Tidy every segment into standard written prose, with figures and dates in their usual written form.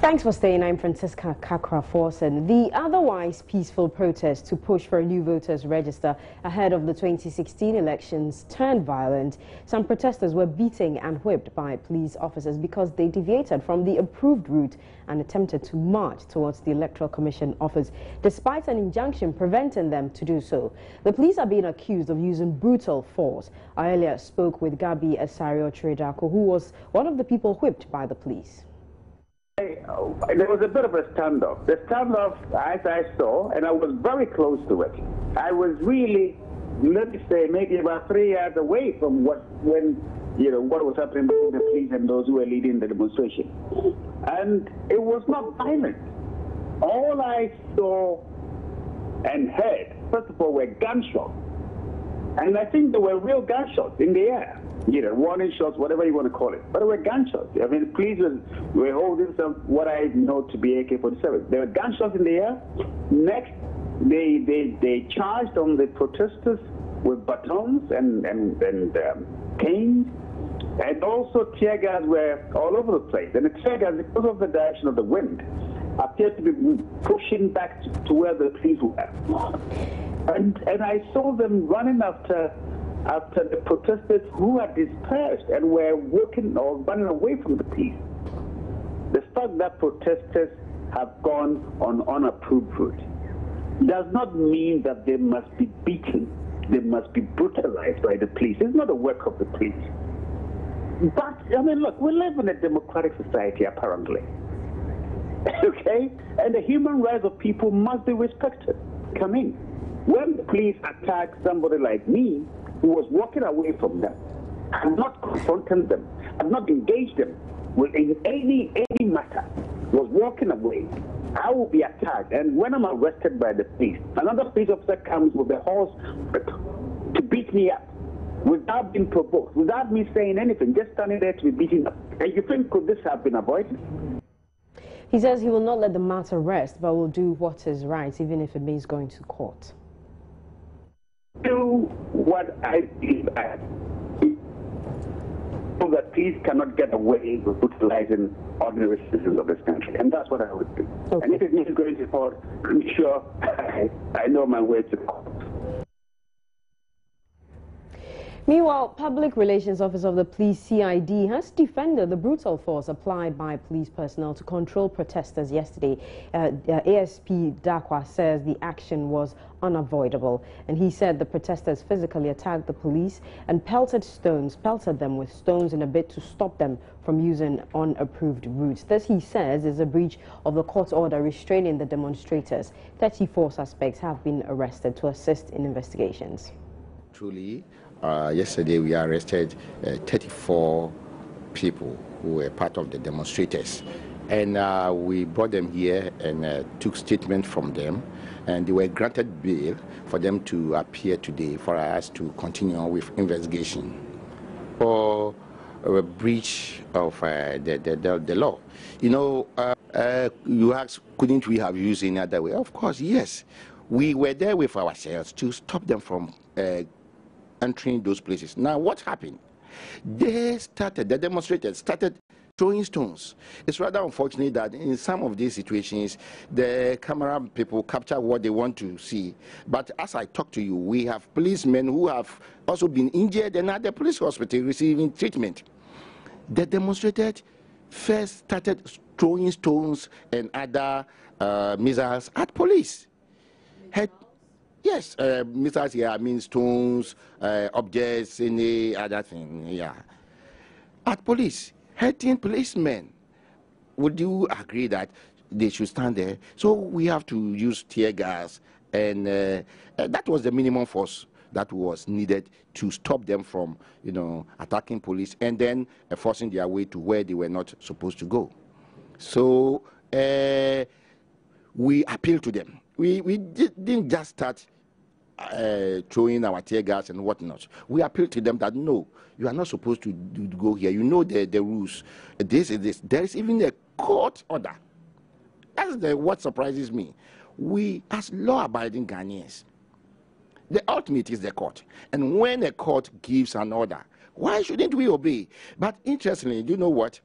Thanks for staying. I'm Francisca Kakra-Forsen. The otherwise peaceful protest to push for a new voters register ahead of the 2016 elections turned violent. Some protesters were beaten and whipped by police officers because they deviated from the approved route and attempted to march towards the Electoral Commission office, despite an injunction preventing them to do so. The police are being accused of using brutal force. I earlier spoke with Gabi Esario-Tredako, who was one of the people whipped by the police. There was a bit of a standoff. The standoff, as I saw, and I was very close to it. I was really, let me say, maybe about 3 yards away from what was happening between the police and those who were leading the demonstration. And it was not violent. All I saw and heard, first of all, were gunshots. And I think there were real gunshots in the air. Warning shots, whatever you want to call it. But there were gunshots. I mean, police were holding some, what I know to be AK-47. There were gunshots in the air. Next, they charged on the protesters with batons and canes. And also tear gas were all over the place. And the tear gas, because of the direction of the wind, appeared to be pushing back to where the police were. And I saw them running after the protesters who had dispersed and were walking or running away from the police. The fact that protesters have gone on unapproved route does not mean that they must be beaten, they must be brutalized by the police. It's not the work of the police. But, I mean, look, we live in a democratic society, apparently. Okay? And the human rights of people must be respected. Come in. When the police attack somebody like me, who was walking away from them, and not confronting them, and not engaged them with in any matter, was walking away, I will be attacked. And when I'm arrested by the police, another police officer comes with a horse to beat me up without being provoked, without me saying anything, just standing there to be beaten up. And you think, could this have been avoided? He says he will not let the matter rest, but will do what is right, even if it means going to court. Do what I believe so that peace cannot get away with brutalizing ordinary citizens of this country. And that's what I would do. Okay. And if it means going to court, I'm sure I know my way to court. Meanwhile, Public Relations Officer of the Police CID has defended the brutal force applied by police personnel to control protesters yesterday. ASP Dakwa says the action was unavoidable, and he said the protesters physically attacked the police and pelted them with stones in a bid to stop them from using unapproved routes. This, he says, is a breach of the court order restraining the demonstrators. 34 suspects have been arrested to assist in investigations. Truly, yesterday we arrested 34 people who were part of the demonstrators, and we brought them here and took statement from them, and they were granted bail for them to appear today for us to continue with investigation for a breach of the law. You ask, couldn't we have used any other way? Of course, yes. We were there with ourselves to stop them from entering those places. Now, what happened? The demonstrators started throwing stones. It's rather unfortunate that in some of these situations, the camera people capture what they want to see. But as I talk to you, we have policemen who have also been injured and at the police hospital receiving treatment. The demonstrators first started throwing stones and other missiles at police. Yes, missiles here, I mean stones, objects, any other thing, yeah. At police, hurting policemen. Would you agree that they should stand there? So we have to use tear gas, and that was the minimum force that was needed to stop them from, attacking police and then forcing their way to where they were not supposed to go. So we appealed to them. We didn't just start throwing our tear gas and whatnot. We appealed to them that no, you are not supposed to go here. You know the rules. This is this. There is even a court order. That's what surprises me. We, as law-abiding Ghanaians, the ultimate is the court. And when a court gives an order, why shouldn't we obey? But interestingly, you know what?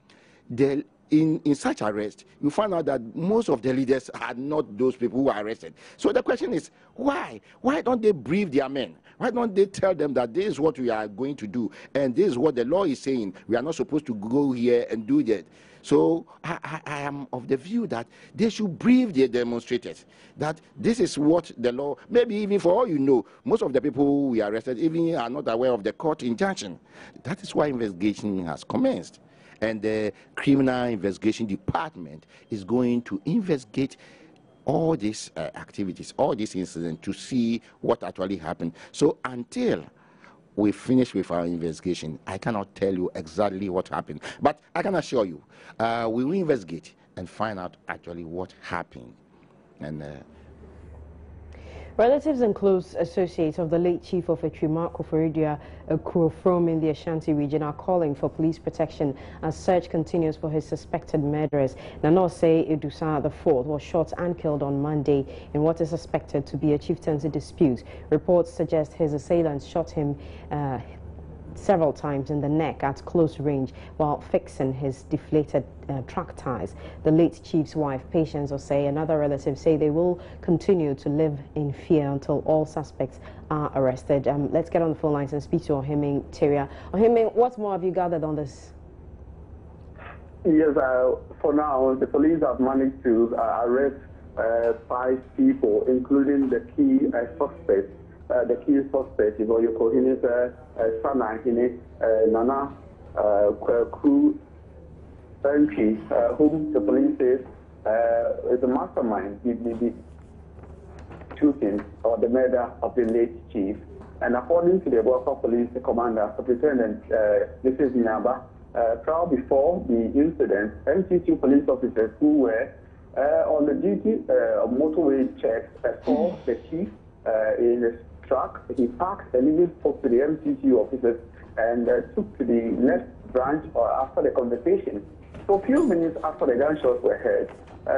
The in such arrest, you find out that most of the leaders are not those people who are arrested. So the question is, why? Why don't they brief their men? Why don't they tell them that this is what we are going to do, and this is what the law is saying? We are not supposed to go here and do that. So I am of the view that they should brief the demonstrators that this is what the law, maybe even for all you know, most of the people who we arrested even are not aware of the court injunction. That is why investigation has commenced. And the Criminal Investigation Department is going to investigate all these activities, all these incidents, to see what actually happened. So until we finish with our investigation, I cannot tell you exactly what happened. But I can assure you, we will investigate and find out actually what happened. And relatives and close associates of the late chief of Etrima Koforidua from in the Ashanti region are calling for police protection as search continues for his suspected murderers. Nanose Edusa IV was shot and killed on Monday in what is suspected to be a chieftaincy dispute. Reports suggest his assailants shot him several times in the neck at close range while fixing his deflated truck tires. The late chief's wife, Patience Osei, and other relatives say they will continue to live in fear until all suspects are arrested. Let's get on the phone lines and speak to Ohiming Teria. Ohiming, what more have you gathered on this? Yes, for now, the police have managed to arrest 5 people, including the key suspect. The key suspect is Oyokohine's son, Nana Coup, whom the police says is a mastermind in the shooting or the murder of the late chief. And according to the Burkina Police Commander, Superintendent Mrs. Nyaba, prior before the incident, MCC police officers who were on the duty of motorway checks saw the chief in his truck. He parked and even spoke to the MCC officers and took to the next branch after the conversation. So a few minutes after the gunshots were heard,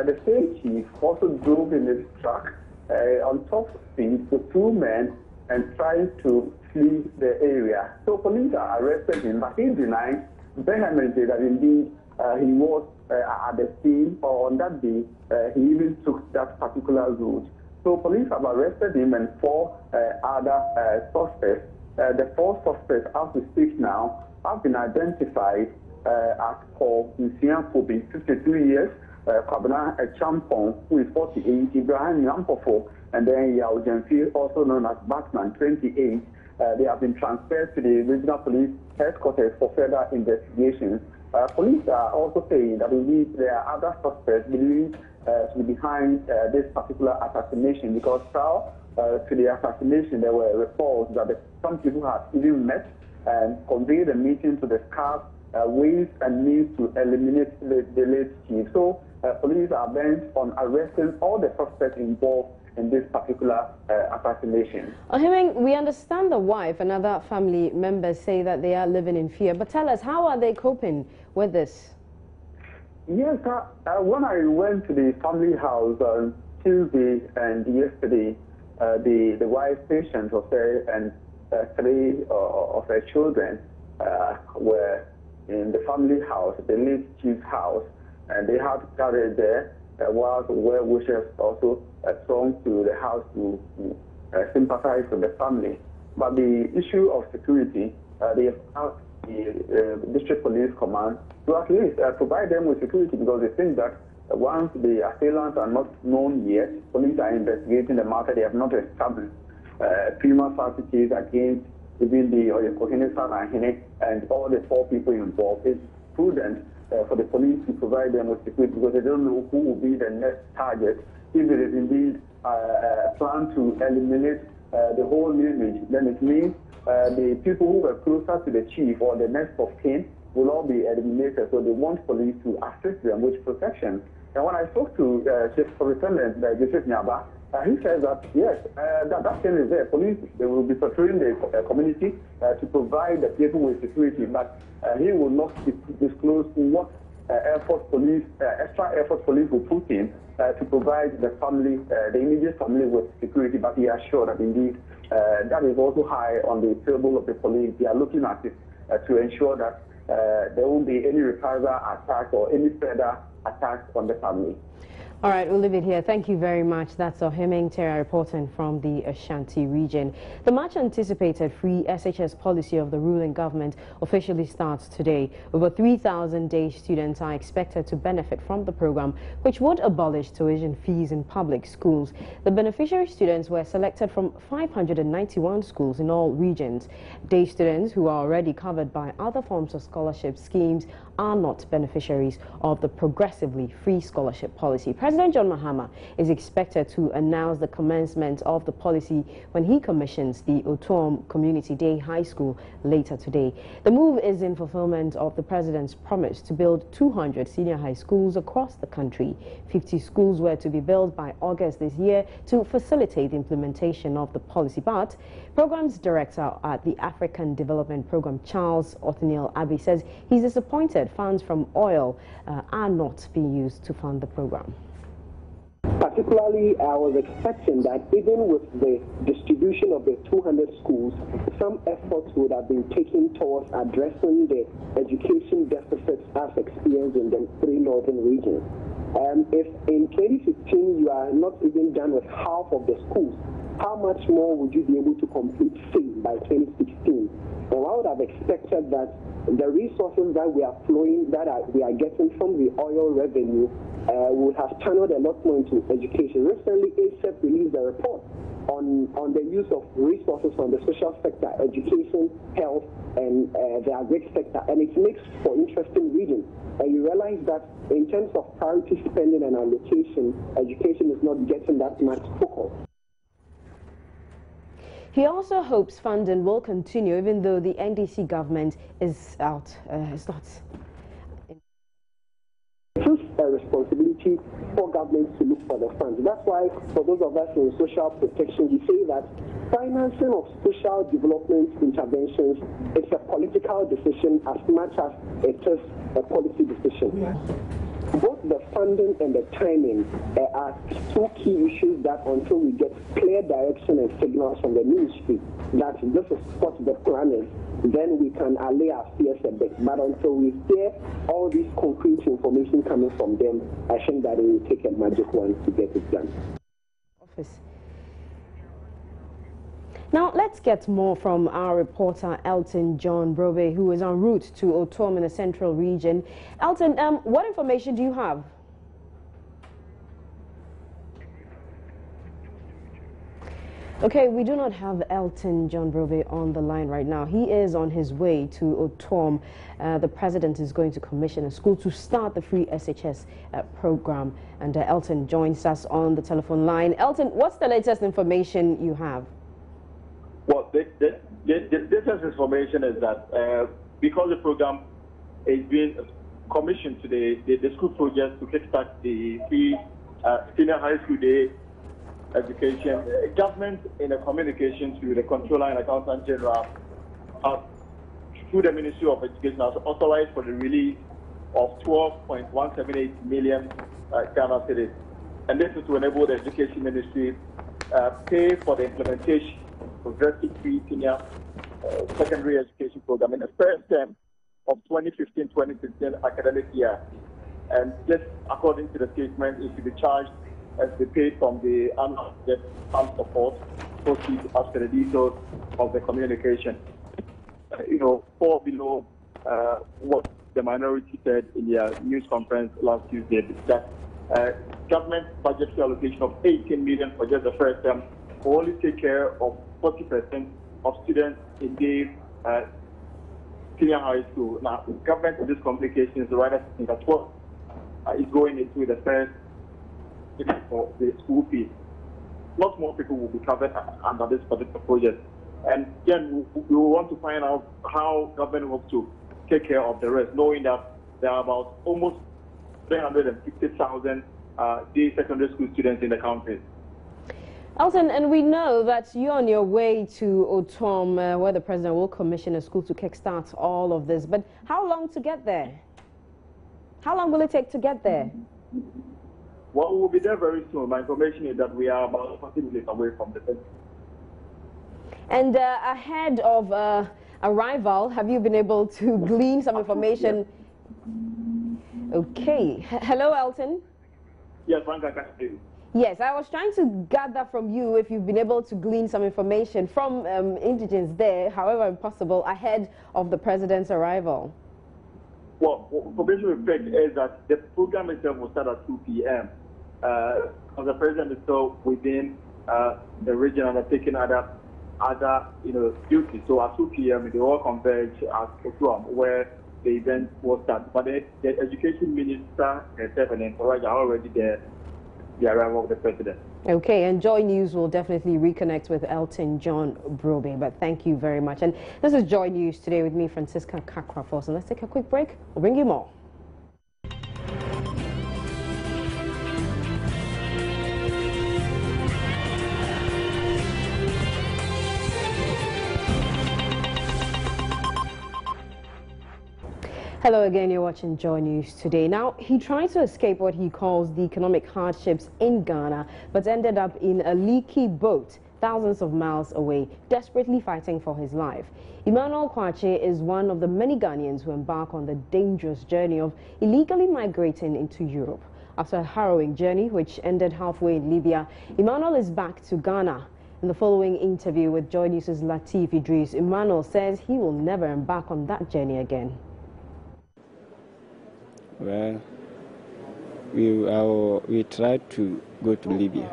the same chief also drove in his truck on top speed with 2 men and tried to flee the area. So police arrested him, but he denied vehemently that indeed he was at the scene, or on that day he even took that particular route. So police have arrested him and 4 other suspects. The 4 suspects, as we speak now, have been identified as Paul Nsianfobi, 52 years, Kwabena Champon, who is 48, Ibrahim Yampofo, and then Yao Jenfi, also known as Batman, 28. They have been transferred to the regional police headquarters for further investigations. Police are also saying that indeed there are other suspects believed to be behind this particular assassination, because prior to the assassination there were reports that some people had even met and conveyed a meeting to discuss ways and means to eliminate the late chief. So police are bent on arresting all the suspects involved in this particular assassination. We understand the wife and other family members say that they are living in fear, but tell us, how are they coping with this? Yes, when I went to the family house on Tuesday and yesterday, the wife, Patience, was there, and 3 of her children were in the family house, the late chief's house, and they had gathered there, whilst well-wishers also thronged to the house to sympathize with the family. But the issue of security, they have asked the district police command to at least provide them with security, because they think that once the assailants are not known yet, police are investigating the matter. They have not established prima facie case against even the Oyokohene Sanahene and all the 4 people involved. It's prudent for the police to provide them with security, because they don't know who will be the next target. If it is indeed planned to eliminate the whole lineage, then it means the people who were closer to the chief or the next of kin will all be eliminated. So they want police to assist them with protection. And when I spoke to Chief Superintendent Joseph Nyaba, he says that yes, that thing is there. Police, they will be patrolling the community to provide the people with security, but he will not disclose what extra effort police will put in to provide the family, the immediate family, with security. But he assured that indeed that is also high on the table of the police. They are looking at it to ensure that there won't be any reprisal attack or any further attack on the family. All right, we'll leave it here. Thank you very much. That's Ohimeng Terra reporting from the Ashanti region. The much anticipated free SHS policy of the ruling government officially starts today. Over 3,000 day students are expected to benefit from the program, which would abolish tuition fees in public schools. The beneficiary students were selected from 591 schools in all regions. Day students who are already covered by other forms of scholarship schemes are not beneficiaries of the progressively free scholarship policy. President John Mahama is expected to announce the commencement of the policy when he commissions the Otom Community Day High School later today. The move is in fulfillment of the president's promise to build 200 senior high schools across the country. 50 schools were to be built by August this year to facilitate the implementation of the policy. But Programs Director at the African Development Program, Charles Othniel Abbey, says he's disappointed funds from oil are not being used to fund the program. Particularly, I was expecting that even with the distribution of the 200 schools, some efforts would have been taken towards addressing the education deficits as experienced in the three northern regions. If in 2015 you are not even done with half of the schools, how much more would you be able to complete FACE by 2016? And I would have expected that the resources that we are flowing, we are getting from the oil revenue, would have channeled a lot more into education. Recently, ASEP released a report on the use of resources from the social sector, education, health, and the agri sector, and it makes for interesting reading. And you realize that in terms of priority spending and allocation, education is not getting that much focus. He also hopes funding will continue even though the NDC government is out. It's not. It's a responsibility for governments to look for the funds. That's why for those of us in social protection, we say that financing of social development interventions is a political decision as much as it is a policy decision. Both the funding and the timing are two key issues that until we get clear direction and signals from the ministry that this is what the plan is, then we can allay our fears a bit. But until we hear all this concrete information coming from them, I think that it will take a magic one to get it done. Now, let's get more from our reporter, Elton John Brobe, who is en route to Otom in the central region. Elton, what information do you have? Okay, we do not have Elton John Brobe on the line right now. He is on his way to Otom. The president is going to commission a school to start the free SHS program. And Elton joins us on the telephone line. Elton, what's the latest information you have? Well, the latest information is that because the program is being commissioned today, the school project to kickstart the free senior high school day education, government in a communication to the Controller and Accountant General through the Ministry of Education has authorized for the release of 12.178 million Ghana cedis. And this is to enable the Education Ministry pay for the implementation progressive free senior secondary education program in the first term of 2015-2016 academic year. And this, according to the statement, is to be charged as they paid from the annual fund support proceeds as per the details of the communication. Fall below what the minority said in their news conference last Tuesday, that government budgetary allocation of 18 million for just the first term will only take care of 40% of students in the senior high school. Now, the government in this communication is rather thinking that what is going into the first for the school fees. Lot more people will be covered under this particular project. And then we want to find out how government wants to take care of the rest, knowing that there are about almost 350,000 day secondary school students in the country. Elton, and we know that you're on your way to Otom, where the president will commission a school to kickstart all of this. But how long to get there? How long will it take to get there? Well, we'll be there very soon. My information is that we are about 40 minutes away from the center. And ahead of arrival. Have you been able to glean some information? Okay. Hello, Elton. Yes, Frank, I can hear you. Yes, I was trying to gather from you if you've been able to glean some information from indigents there, however possible, ahead of the president's arrival. Well, information we picked is that the program itself will start at 2 p.m. The president is still within the region undertaking other duties. So at 2 p.m. they all converge at Otuam, where the event will start. But the education minister herself and the entourage are already there. The arrival of the president. Okay, and Joy News will definitely reconnect with Elton John Brobe, but thank you very much. And this is Joy News today with me, Francisca Kakrafos, and let's take a quick break. We'll bring you more. Hello again, you're watching Joy News today. Now, he tried to escape what he calls the economic hardships in Ghana, but ended up in a leaky boat thousands of miles away, desperately fighting for his life. Emmanuel is one of the many Ghanaians who embark on the dangerous journey of illegally migrating into Europe. After a harrowing journey, which ended halfway in Libya, Emmanuel is back to Ghana. In the following interview with Joy News' Latif Idris, Emmanuel says he will never embark on that journey again. Well, we tried to go to Libya,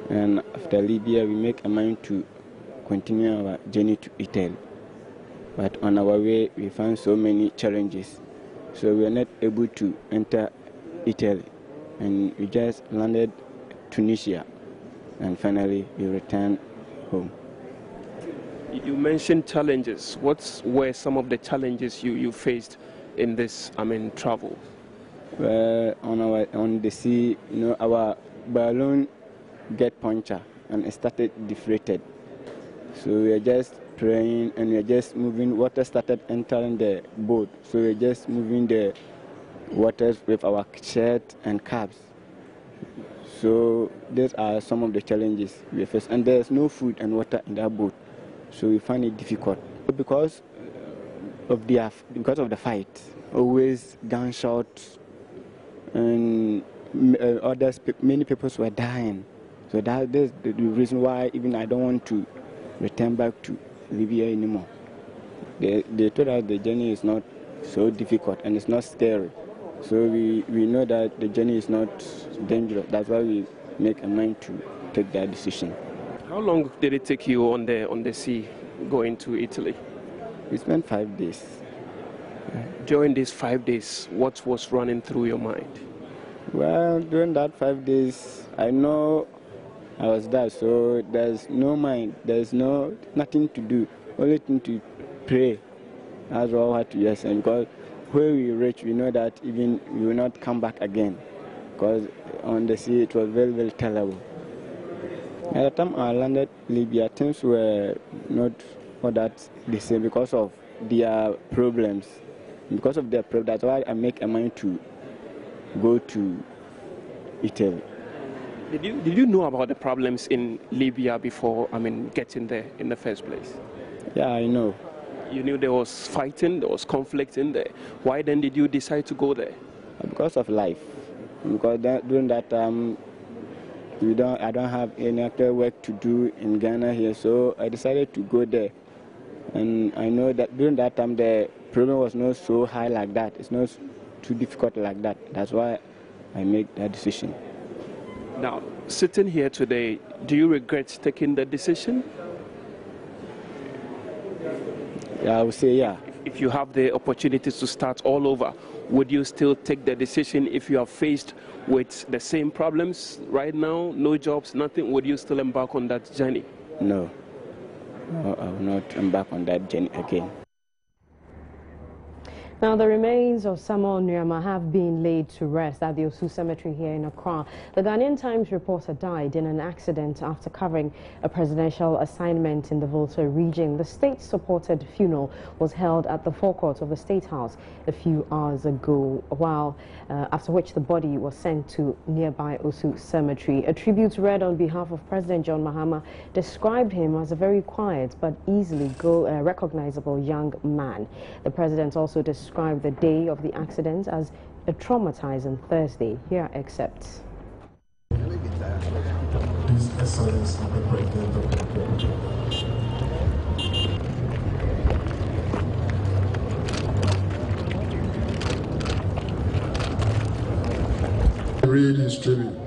and after Libya we make a mind to continue our journey to Italy. But on our way we found so many challenges, so we were not able to enter Italy, and we just landed Tunisia, and finally we returned home. You mentioned challenges. What were some of the challenges you faced in this, travel? Well, on the sea, our balloon get puncture and it started deflated. So we are just praying and we are just moving. Water started entering the boat, so we are just moving the waters with our shirt and caps. So these are some of the challenges we face, and there's no food and water in that boat, so we find it difficult because of the fight, always gunshots, and many people were dying. So that's the reason why even I don't want to return back to Libya anymore. They told us the journey is not so difficult and it's not scary. So we know that the journey is not dangerous. That's why we make a mind to take that decision. How long did it take you on the sea going to Italy? We spent 5 days. During these 5 days, what was running through your mind? Well, during that 5 days, I know I was there, so there's no mind, there's nothing to do, only thing to pray. That's all I had to just say, because where we reach, we know that even we will not come back again, because on the sea it was very, very terrible. At the time I landed Libya, things were not all that the same because of their problems. Because of their problems, that's why I make a mind to go to Italy. Did you know about the problems in Libya before, getting there in the first place? Yeah, I know. You knew there was fighting, there was conflict in there. Why then did you decide to go there? Because of life. Because during that time, I don't have any actual work to do in Ghana here, so I decided to go there. And I know that during that time the problem was not so high like that. It's not too difficult like that. That's why I make that decision. Now, sitting here today, do you regret taking the decision? Yeah, I would say yeah. If you have the opportunities to start all over, would you still take the decision if you are faced with the same problems right now, no jobs, nothing? Would you still embark on that journey? No, I will not embark on that journey again. Now, the remains of Samuel Nyama have been laid to rest at the Osu Cemetery here in Accra. The Ghanaian Times reporter died in an accident after covering a presidential assignment in the Volta region. The state-supported funeral was held at the forecourt of the State House a few hours ago, after which the body was sent to nearby Osu Cemetery. A tribute read on behalf of President John Mahama described him as a very quiet but easily recognizable young man. The president also described the day of the accident as a traumatizing Thursday. Here are excerpts. His Excellency the President of the Republic. Read his tribute.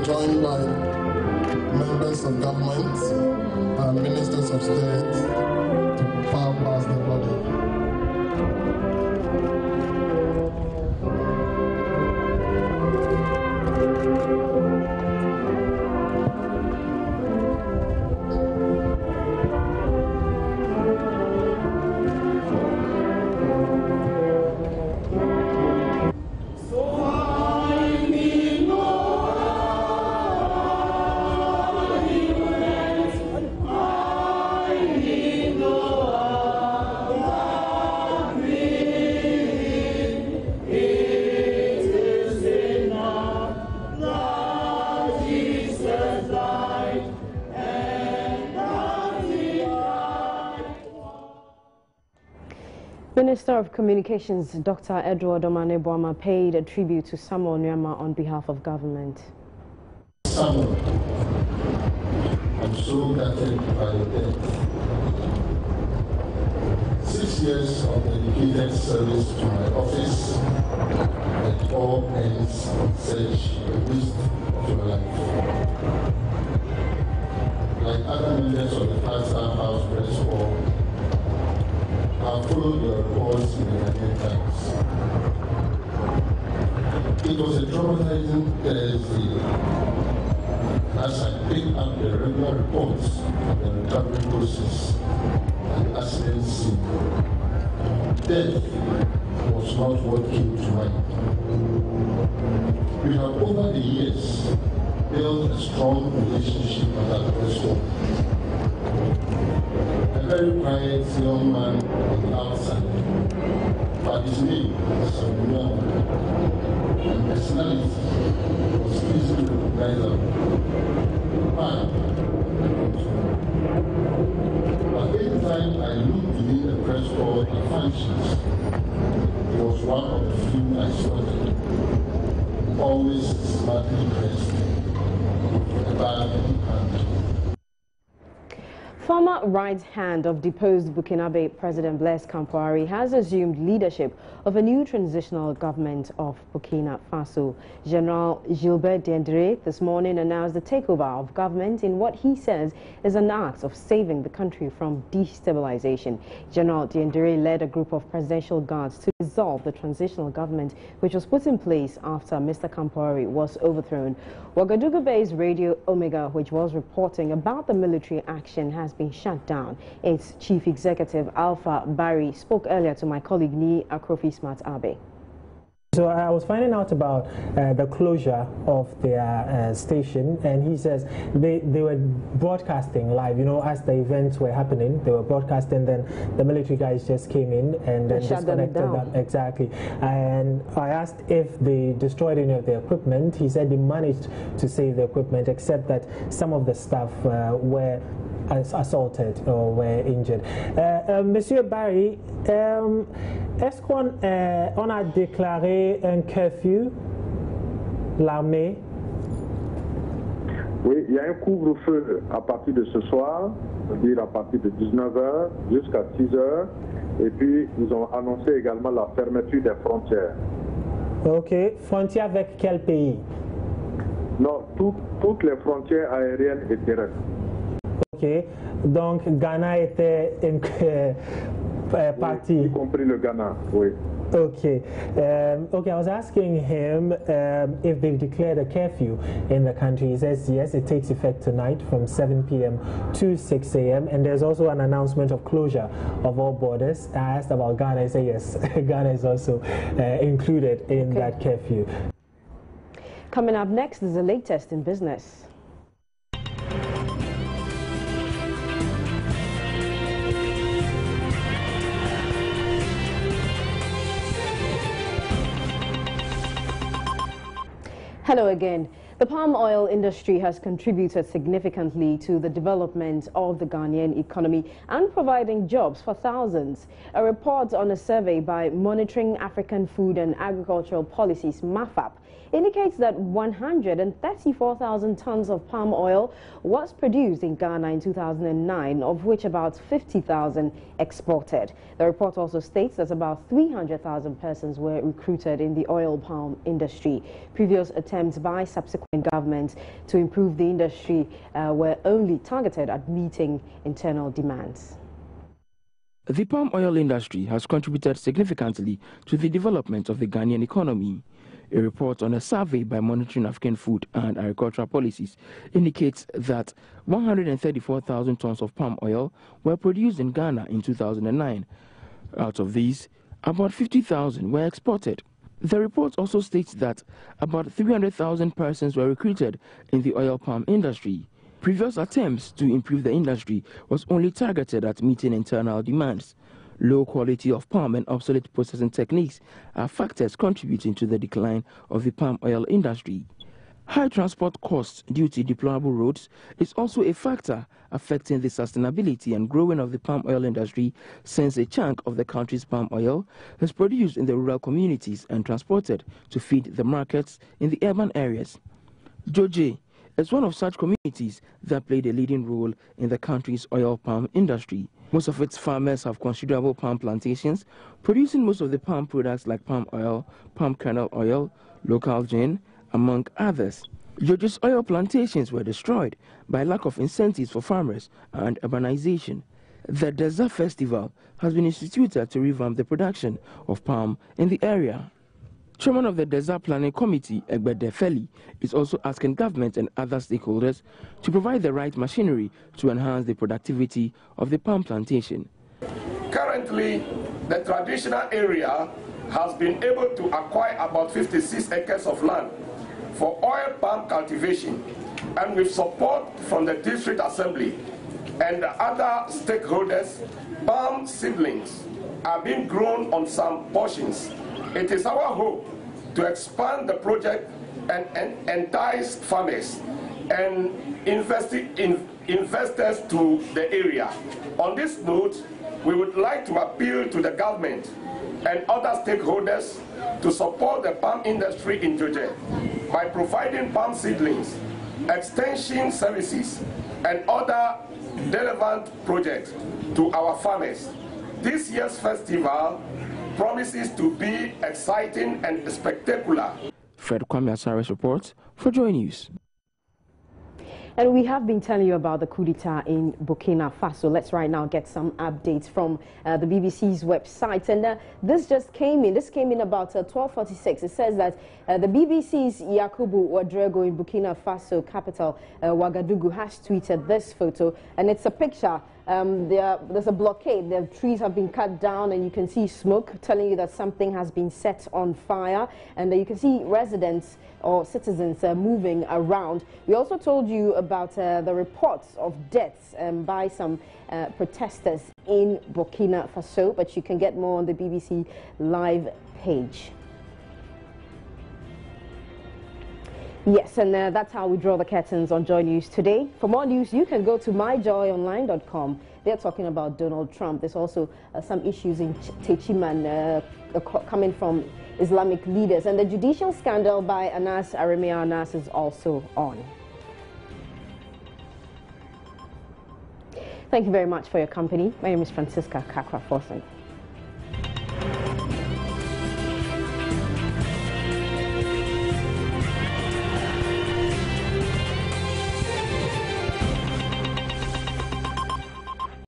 Joined by members of government and ministers of state to power past the body. Minister of Communications Dr. Edward Omane-Boama paid a tribute to Samuel Nyama on behalf of government. Samuel, I'm so gutted by your death. 6 years of dedicated service to my office and all ends search the waste of your life. Like other members of the Pastor House Press Corps, I followed your reports in the Ghanaian Times. It was a traumatizing Thursday as I picked up the regular reports of the recovery process and the accident scene. Death was not what came to mind. We have over the years built a strong relationship at that press corps. A very quiet young man on the outside, but his name was Samuel, and personality was easily recognizable. But every time I looked within the press corps and functions, he was one of the few I spotted, always smartly dressed, with a bag in hand. Former right hand of deposed Burkina President Blaise Compaoré has assumed leadership of a new transitional government of Burkina Faso. General Gilbert Diendéré this morning announced the takeover of government in what he says is an act of saving the country from destabilization. General Diendéré led a group of presidential guards to dissolve the transitional government, which was put in place after Mr. Compaoré was overthrown. Ouagadougou-based Radio Omega, which was reporting about the military action, has been shut down. Its chief executive, Alpha Barry, spoke earlier to my colleague Ni Akrofi Smart Abe. So I was finding out about the closure of their station, and he says they were broadcasting live, you know, as the events were happening. They were broadcasting, then the military guys just came in and then disconnected them. Exactly. And I asked if they destroyed any of the equipment. He said they managed to save the equipment, except that some of the staff were assaulted or were injured. Monsieur Barry, est-ce qu'on a déclaré un curfew, l'armée, Oui, il y a un couvre-feu à partir de ce soir, c'est-à-dire à partir de 19h jusqu'à 6h. Et puis, ils ont annoncé également la fermeture des frontières. Ok. Frontières avec quel pays? Non, toutes les frontières aériennes et terrestres. Ok. Donc, Ghana était parti. Oui, y compris le Ghana, oui. Okay. Okay, I was asking him if they've declared a curfew in the country. He says yes, it takes effect tonight from 7 p.m. to 6 a.m. And there's also an announcement of closure of all borders. I asked about Ghana. He said yes, Ghana is also included in that curfew. Coming up next is the latest in business. Hello again. The palm oil industry has contributed significantly to the development of the Ghanaian economy and providing jobs for thousands. A report on a survey by Monitoring African Food and Agricultural Policies, MAFAP, indicates that 134,000 tons of palm oil was produced in Ghana in 2009, of which about 50,000 exported. The report also states that about 300,000 persons were recruited in the oil palm industry. Previous attempts by subsequent governments to improve the industry were only targeted at meeting internal demands. The palm oil industry has contributed significantly to the development of the Ghanaian economy. A report on a survey by Monitoring African Food and Agricultural Policies indicates that 134,000 tons of palm oil were produced in Ghana in 2009. Out of these, about 50,000 were exported. The report also states that about 300,000 persons were recruited in the oil palm industry. Previous attempts to improve the industry was only targeted at meeting internal demands. Low quality of palm and obsolete processing techniques are factors contributing to the decline of the palm oil industry. High transport costs due to deplorable roads is also a factor affecting the sustainability and growing of the palm oil industry, since a chunk of the country's palm oil is produced in the rural communities and transported to feed the markets in the urban areas. Joje is one of such communities that played a leading role in the country's oil palm industry. Most of its farmers have considerable palm plantations, producing most of the palm products like palm oil, palm kernel oil, local gin, among others. Joje's oil plantations were destroyed by lack of incentives for farmers and urbanization. The Desert Festival has been instituted to revamp the production of palm in the area. Chairman of the Desert Planning Committee, Egbede Feli, is also asking government and other stakeholders to provide the right machinery to enhance the productivity of the palm plantation. Currently, the traditional area has been able to acquire about 56 acres of land for oil palm cultivation, and with support from the district assembly and other stakeholders, palm seedlings are being grown on some portions. It is our hope to expand the project and entice farmers and investors to the area. On this note, we would like to appeal to the government and other stakeholders to support the palm industry in Joje by providing palm seedlings, extension services, and other relevant projects to our farmers. This year's festival promises to be exciting and spectacular. Fred Kwame Asare's report for Joy News. And we have been telling you about the coup d'etat in Burkina Faso. Let's right now get some updates from the BBC's website. And this just came in. This came in about 12:46. It says that the BBC's Yakubu Ouedraogo in Burkina Faso capital, Ouagadougou, has tweeted this photo. And it's a picture. There's a blockade. The trees have been cut down and you can see smoke telling you that something has been set on fire. And you can see residents or citizens moving around. We also told you about the reports of deaths by some protesters in Burkina Faso, but you can get more on the BBC Live page. Yes, and that's how we draw the curtains on Joy News today. For more news, you can go to myjoyonline.com. They're talking about Donald Trump. There's also some issues in Techiman coming from Islamic leaders. And the judicial scandal by Anas Arimea Anas is also on. Thank you very much for your company. My name is Francisca Kakra-Forson.